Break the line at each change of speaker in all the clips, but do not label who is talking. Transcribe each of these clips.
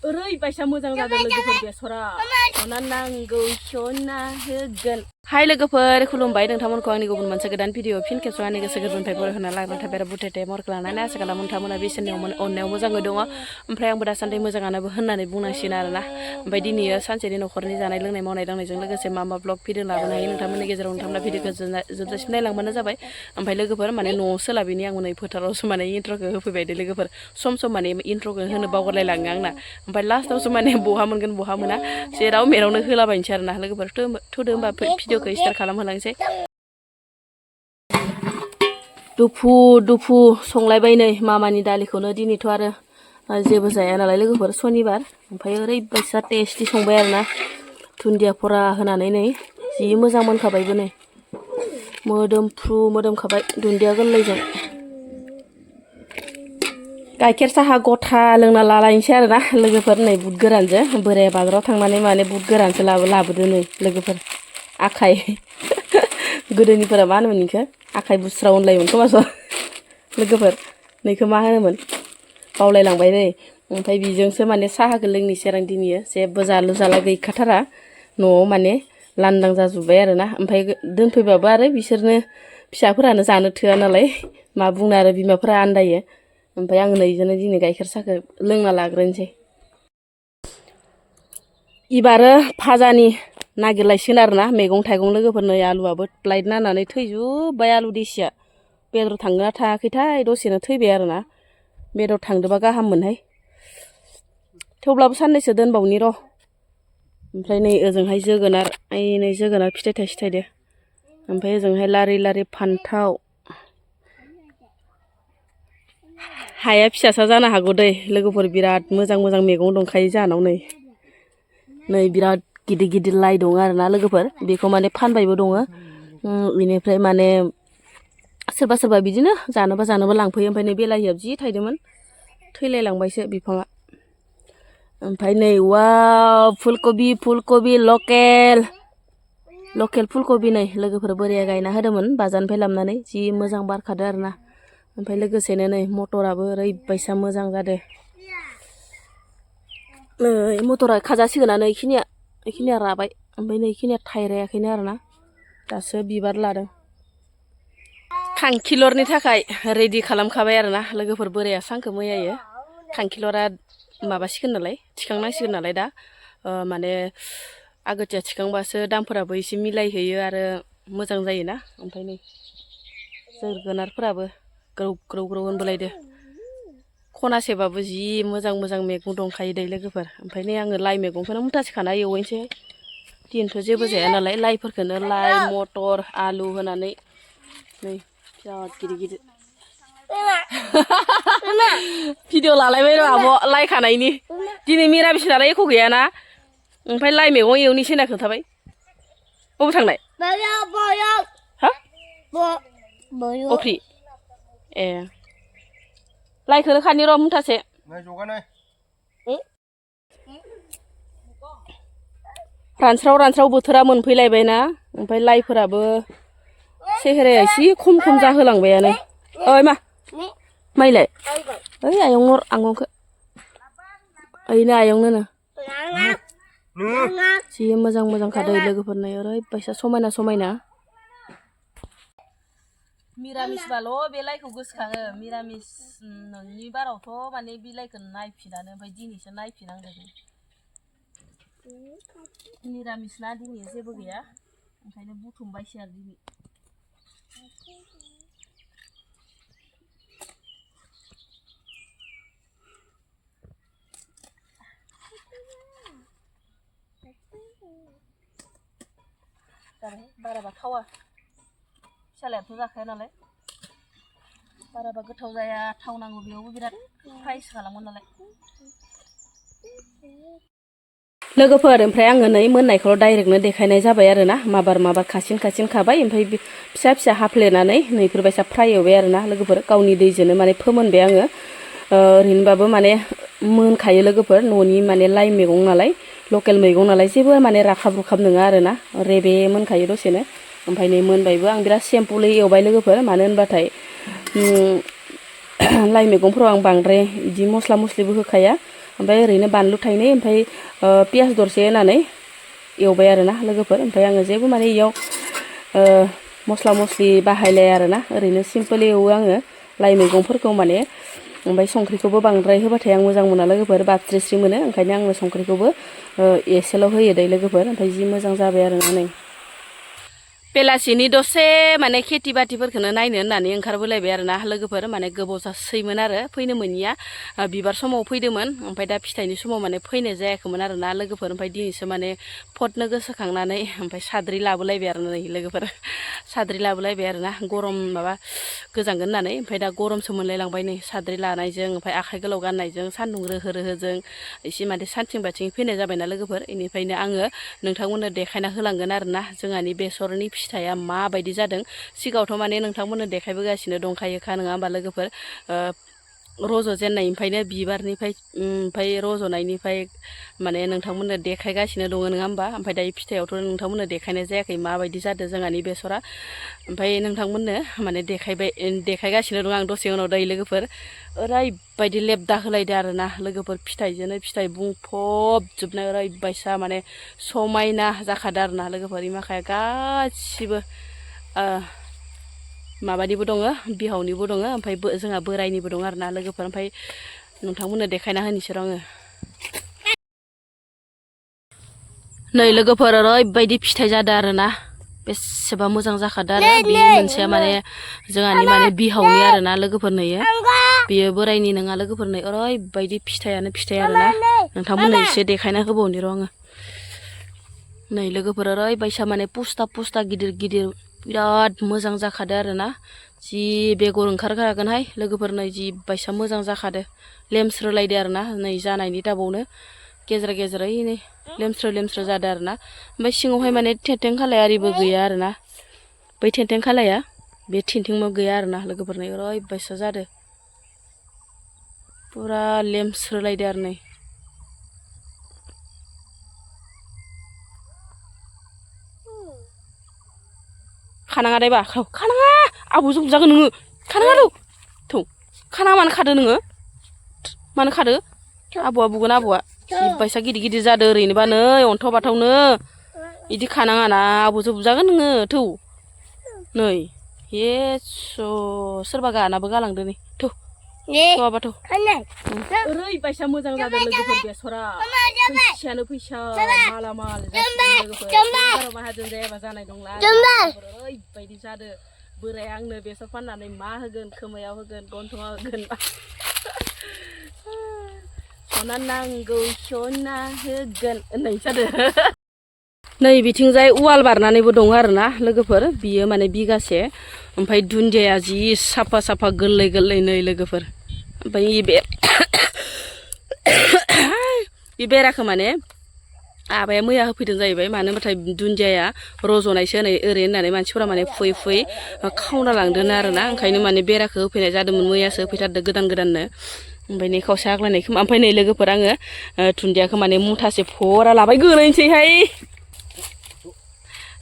ओरैबायसा मोजां जादों लोगोफोर बेसरा सना नांगौ सना होगोन हाय लोगोफोर खुलुमबाय नोंथांमोनखौ आंनि गुबुन मोनसे गोदान भिडिअ फिन खेबसेबाव आंनि गोसो गोरबोनिफ्राय बरायहोना लाग्रा थाबाय बुथेथे महरखौ लानानै आसा खालामो नोंथांमोना बिसोरनि अननायाव मोजाङै दङ ओमफ्राय आंबो दासान्दि मोजाङानो होननानै बुंनांसिगोन आरोना ओमफ्राय दिनै सानसेनि न'खरनि जानाय लोंनाय मावनाय दांनायजों लोगोसे मा ब्लग भिडिअ लाबोनो हायो नोंथांमोननि गेजेराव नोंथांमोना भिडिअखौ जोबजासिम नायलांबानो जाबाय ओमफ्राय लोगोफोर माने न'आव सोलाबिनि आं नै फोथारावसो माने इन्ट्र'खौ होफैबाय दे लोगोफोर सम माने इन्ट्र'खौ होनो बावगारलायलाङो आंना ओमफ्राय लास्टावसो माने बहा मोनगोन बहा मोना जेराव मेरावनो होलाबायनोसै आरोना लोगोफोर थुदो होमबा भिडिअखौ स्टार्ट खालामहोलांसै दुफु संलायबाय नै मामानि दालिखौनो दिनैथ' आरो जेबो जाया नालाय लोगोफोर सनिबार ओमफ्राय ओरैबायसा टेस्टि संबाय आरोना दुन्दिया फरा होनानै नै जि मोजां मोनखाबायबो नै मोदोमफ्रु मोदोमखाबाय दुन्दिया गोरलैजों गाइखेर साहा गथा लोंना लालायनोसै आरोना लोगोफोर नै बुद गोरानजों बोराया बाजाराव थांनानै माने बुद गोरानसो लाबोदो नै लोगोफोर आखाइ गोदोनिफोरा मा होनोमोन बेखौ आखाइ बुस्रा होनलायोमोन खोमास' लोगोफोर नैखौ मा होनोमोन बावलायलांबाय नै ओमफ्राय बेजोंसो माने साहाखौ लोंनोसै आं दिनै जेबो जालु जाला गैखाथारा न'आव माने लांदां जाजोब्बाय आरोना ओमफ्राय दोनफैबाबो आरो बिसोरनो फिसाफोरानो जानो थोआ नालाय मा बुंनो आरो बिमाफोरा आन्दायो ओमफ्राय आं नैजोंनो दिनै गाइखेर साहखौ लोंना लाग्रोनोसै इबारो फाजानि नागिरलायसिगोन आरोना मैगं थाइगं लोगोफोर नै आलुआबो ब्लाइट नांनानै थैजोब्बाय आलु देसिया बेदर थांगोना थाङाखैथाय दसेनो थैबाय आरोना बेदर थांदोबा गाहाममोनहाय थेवब्लाबो साननैसो दोनबावनि र' ओमफ्राय नै ओजोंहाय जोगोनार नै जोगोनार फिथाइ थाइसे थाइदो ओमफ्राय ओजोंहाय लारि लारि फान्थाव हाया फिसासा जानो हागौ दै लोगोफोर बिराद मोजां मोजां मैगं दंखायो जाहानाव नै बिराद गिदिर गिदिर लाइ दङ आरोना लोगोफोर बेखौ माने फानबायबो दङ बेनिफ्राय माने सोरबा सोरबा बिदिनो जानोबा लांफैयो ओमफ्राय नै बेलाहियाबो जि थाइदोंमोन थैलायलांबायसो बिफाङा ओमफ्राय नै वाव फुलकबि लकेल फुलकबि नै लोगोफोर बोराया गायना होदोंमोन बाजारनिफ्राय लाबोनानै जि मोजां बारखादो आरोना ओमफ्राय लोगोसेनो नै मटराबो ओरैबायसा मोजां जादो नै मटरा खाजासिगोनानो इखिनिया राबाय ओमफ्राय नै इखिनिया थाइरायाखैनो आरोना दासो बिबार लादों खांखिलरनि थाखाय रेडि खालामखाबाय आरोना लोगोफोर बोराया सांखौ मैयायो खांखिलरा माबासिगोन नालाय थिखांनांसिगोन नालाय दा माने आगोथिया थिखांबासो दामफोराबो एसे मिलायहैयो आरो मोजां जायोना ओमफ्राय नै जोगोनारफोराबो ग्रौ होनबोलायदो खनासेबाबो जि मोजां मैगं दंखायो दै लोगोफोर ओमफ्राय नै आङो लाइ मैगंखौनो मुथासे खाना एवनोसै दिनैथ' जेबो जाया नालाय लाइफोरखौनो लाइ मटर आलु होनानै नै बिराद गिदिर भिडिअ लालायबाय र' आब' लाइ खानायनि दिनै मिरामिस नालाय एख' गैयाना ओमफ्राय लाइ मैगं एवनोसै होनना खोन्थाबाय बबे थांनाय हा अफ्रि ए लाइखौनो खानि र' मुथासे रानस्राव बोथोरा मोनफैलायबायना ओमफ्राय लाइफोराबो सेहेराया एसे खम जाहोलांबायानो ओइ माइलाय ओइ आयं आंगंखौ ओइनो आयंनो जि मोजां खादै लोगोफोरनो ओरैबायसा समायना मिरामिसबाल' बे लाइखौ गोसोखाङो मिरामिस नोंनि बारावथ' माने बे लाइखौ नायफिनानो ओमफ्राय दिनैसो नायफिनांदों मिरामिस ना दिनै जेबो गैया ओंखायनो बुथुमबायसो आरो दिनै बाराबा थावा फिसालायाथ' जाखाया नालाय बाराबा गोथाव जाया थाव नांगौ बेयावबो बिराद प्राइस खालामो नालाय लोगोफोर ओमफ्राय आङो नै मोननायखौल' डाइरेक्टनो देखायनाय जाबाय आरोना माबार खासिन खाबाय ओमफ्राय फिसा हाफ्लेनानै नैफोरबायसा फ्राय एवबाय आरोना लोगोफोर गावनि दैजोंनो माने फोमोनबाय आङो ओरैनोबाबो माने मोनखायो लोगोफोर न'नि माने लाइ मैगं नालाय लकेल मैगं नालाय जेबो माने राखाब नङा आरोना रेबे मोनखायो दसेनो ओमफ्राय नै मोनबायबो आं बिराद सिम्पोलै एवबाय लोगोफोर मानो होनबाथाय लाइ मैगंफोराव आं बांद्राय बिदि मस्ला मस्लिबो होखाया ओमफ्राय ओरैनो बानलु थाइनै ओमफ्राय पियास दरसे होनानै एवबाय आरोना लोगोफोर ओमफ्राय आङो जेबो माने इयाव मस्ला मस्लि बाहायलाया आरोना ओरैनो सिम्पोल एवो आङो लाइ मैगंफोरखौ माने ओमफ्राय संख्रिखौबो बांद्राय होबाथाय आं मोजां मोना लोगोफोर बाबस्रिस्रि मोनो ओंखायनो आङो संख्रिखौबो एसेल' होयो दै लोगोफोर ओमफ्राय जि मोजां जाबाय आरोना नै बेलासिनि दसे माने खेथि बाथिफोरखौनो नायनो होननानै ओंखारबोलायबाय आरोना लोगोफोर माने गोबाव जासैमोन आरो फैनो मोनिया बिबार समाव फैदोंमोन ओमफ्राय दा फिथाइनि समाव माने फैनाय जायाखैमोन आरोना लोगोफोर ओमफ्राय दिनैसो माने फटनो गोसोखांनानै ओमफ्राय साद्रि लाबोलायबाय आरो नै लोगोफोर साद्रि लाबोलायबाय आरोना गरम माबा गोजांगोन होननानै ओमफ्राय दा गरमसो मोनलायलांबाय नै साद्रि लानायजों ओमफ्राय आखाइ गोलाव गाननायजों सान्दुं रोहो रोहोजों एसे माने सानथिं बाथिं फैनाय जाबायना लोगोफोर बेनिफ्रायनो आङो नोंथांमोननो देखायना होलांगोन आरोना जोंहानि बेसरनि फिथाइया माबायदि जादों सिगाङावथ' माने नोंथांमोननो देखायबोगासिनो दंखायोखा नङा होमबा लोगोफोर रज'जेननायनिफ्रायनो बिबारनिफ्राय ओमफ्राय रज'नायनिफ्राय माने नोंथांमोननो देखायगासिनो दङ नङा होमबा ओमफ्राय दायो फिथाइयावथ' नोंथांमोननो देखायनाय जायाखै माबायदि जादों जोंहानि बेसरा ओमफ्राय नोंथांमोननो माने देखायगासिनो दं आं दसे उनाव दायो लोगोफोर ओरैबायदि लेबदा होलायदो आरोना लोगोफोर फिथाइजोंनो फिथाइ बुंफबजोबनाय ओरैबायसा माने समायना जाखादो आरोना लोगोफोर माखाया गासिबो माबानिबो दङ बिहावनिबो दङ ओमफ्राय जोंहा बोरायनिबो दङ आरोना लोगोफोर ओमफ्राय नोंथांमोननो देखायना होनोसै र' आङो नै लोगोफोर ओरैबायदि फिथाइ जादों आरोना बेसेबा मोजां जाखादों आरो बे मोनसेया माने जोंहानि माने बिहावनि आरोना लोगोफोर नैयो बेयो बोरायनि नङा लोगोफोर नै ओरैबायदि फिथाइयानो फिथाइ आरोना नोंथांमोननो एसे देखायना होबावनि र' आङो नै लोगोफोर ओरैबायसा माने पुस्ता पुस्ता गिदिर गिदिर बिराद मोजां जाखादो आरोना जि बेगर ओंखारखागोनहाय लोगोफोर नै जि बायसा मोजां जाखादो लेमस्रोलायदो आरोना नै जानायनि दाबावनो गेजेर गेजेर नै लेमस्रो जादों आरोना ओमफ्राय सिङावहाय माने थेंथें खालाय आरिबो गैया आरोना बै थेंथें खालाया बे थेंथेंबो गैया आरोना लोगोफोर नै ओरैबायसा जादों फुरा लेमस्रोलायदो आरो नै खानाङा दे बा खानाङा आबौजों बुजागोन नोङो खानाङा थौ खानाङा मानो खादो नोङो मानो खादो आबौआ बुगोन आबौआ जिबायसा गिदिर गिदिर जादो ओरैनोबा नै अन्थाव बाथावनो बिदि खानाङा ना आबौजों बुजागोन नोङो थौ नै सोरबा गानाबो गालांदो नै थौ थौआबाथ' ओरैबायसा मोजां जादों लोगोफोर बेसरा फैसायानो फैसा मालामाल लोगोफोर माहाजोन जायाबा जानाय नंला ओरैबायदि जादों बोराय आंनो बेसर फाननानै मा होगोन खोमायाव होगोन गन्थङाव होगोन सना नांगौ सना होगोन होननाय जादों नै बिथिंजाय उवाल बारनानैबो दङ आरोना लोगोफोर बियो माने बिगासे ओमफ्राय दुन्दिया जि साफा साफा गोरलै गोरलै नै लोगोफोर ओमफ्राय बे बेराखौ माने आबाया मैया होफैदों जाहैबाय मानो होनबाथाय दुन्दियाया रज'नायसो ओरै होननानै मानसिफोरा माने फुयै फुयै खावना लांदों आरोना ओंखायनो माने बेराखौ होफैनाय जादोंमोन मैयासो होफैथारदों गोदाननो ओमफ्राय नै खावसे आग्लायनाय ओमफ्राय नै लोगोफोर आङो दुन्दियाखौ माने मुथासे फरा लाबाय गोलैनोसैहाय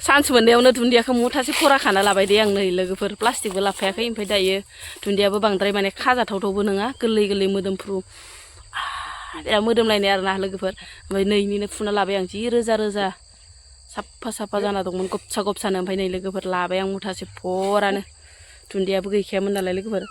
सान्स मोननायावनो दुन्दियाखौ मुथासे फरा खाना लाबाय दे आं नै लोगोफोर प्लास्टिकबो लाफायाखै ओमफ्राय दायो दुन्दियाबो बांद्राय माने खाजाथावथावबो नङा गोरलै गोरलै मोदोमफ्रु बिराद मोदोमलायनाय आरोना लोगोफोर ओमफ्राय नैनिनो फुना लाबाय आं जि रोजा रोजा साफा साफा जाना दंमोन गबसा गबसानो ओमफ्राय नै लोगोफोर लाबाय आं मुथासे फरानो दुन्दियाबो गैखायामोन नालाय लोगोफोर